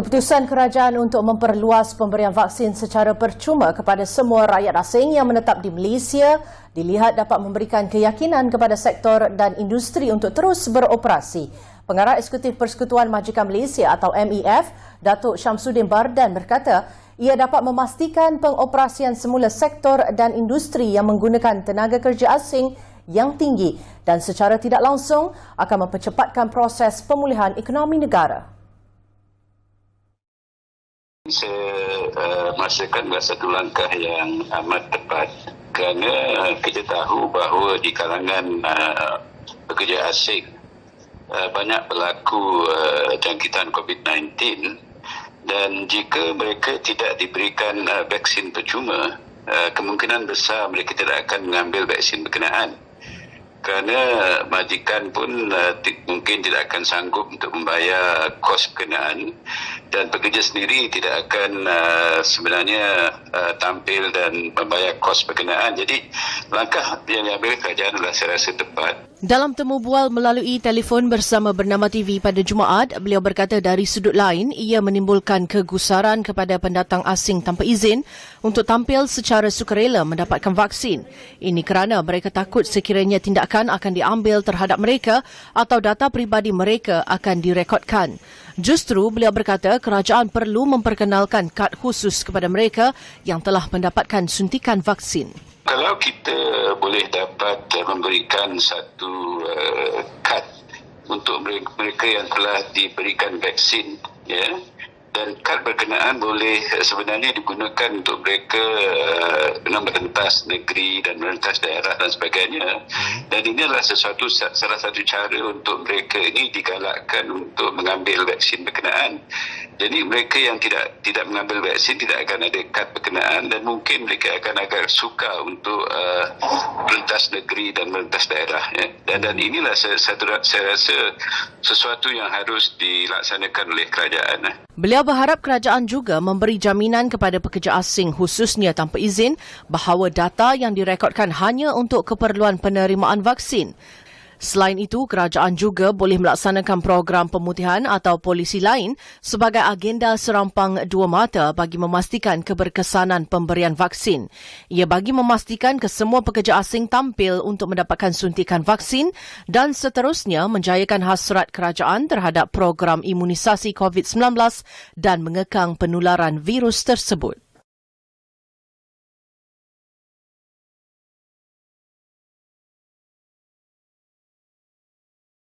Keputusan kerajaan untuk memperluas pemberian vaksin secara percuma kepada semua rakyat asing yang menetap di Malaysia dilihat dapat memberikan keyakinan kepada sektor dan industri untuk terus beroperasi. Pengarah Eksekutif Persekutuan Majikan Malaysia atau MEF, Datuk Syamsuddin Bardan berkata, ia dapat memastikan pengoperasian semula sektor dan industri yang menggunakan tenaga kerja asing yang tinggi dan secara tidak langsung akan mempercepatkan proses pemulihan ekonomi negara. Saya merasakan satu langkah yang amat tepat kerana kita tahu bahawa di kalangan pekerja asing banyak berlaku jangkitan COVID-19 dan jika mereka tidak diberikan vaksin percuma, kemungkinan besar mereka tidak akan mengambil vaksin berkenaan. Kerana majikan pun mungkin tidak akan sanggup untuk membayar kos berkenaan dan pekerja sendiri tidak akan sebenarnya tampil dan membayar kos berkenaan. Jadi langkah yang diambil kerajaan adalah saya rasa tepat. Dalam temu bual melalui telefon bersama Bernama TV pada Jumaat, beliau berkata dari sudut lain ia menimbulkan kegusaran kepada pendatang asing tanpa izin untuk tampil secara sukarela mendapatkan vaksin. Ini kerana mereka takut sekiranya tindakan akan diambil terhadap mereka atau data peribadi mereka akan direkodkan. Justru beliau berkata kerajaan perlu memperkenalkan kad khusus kepada mereka yang telah mendapatkan suntikan vaksin. Kalau kita boleh dapat memberikan satu kad untuk mereka yang telah diberikan vaksin, ya, dan kad berkenaan boleh sebenarnya digunakan untuk mereka merentas negeri dan merentas daerah dan sebagainya. Dan ini adalah salah satu cara untuk mereka ini digalakkan untuk mengambil vaksin berkenaan. Jadi mereka yang tidak mengambil vaksin tidak akan ada kad berkenaan dan mungkin mereka akan agak suka untuk merentas negeri dan merentas daerah. Ya. Dan inilah saya rasa sesuatu yang harus dilaksanakan oleh kerajaan. Beliau berharap kerajaan juga memberi jaminan kepada pekerja asing khususnya tanpa izin bahawa data yang direkodkan hanya untuk keperluan penerimaan vaksin. Selain itu, kerajaan juga boleh melaksanakan program pemutihan atau polisi lain sebagai agenda serampang dua mata bagi memastikan keberkesanan pemberian vaksin. Ia bagi memastikan kesemua pekerja asing tampil untuk mendapatkan suntikan vaksin dan seterusnya menjayakan hasrat kerajaan terhadap program imunisasi COVID-19 dan mengekang penularan virus tersebut.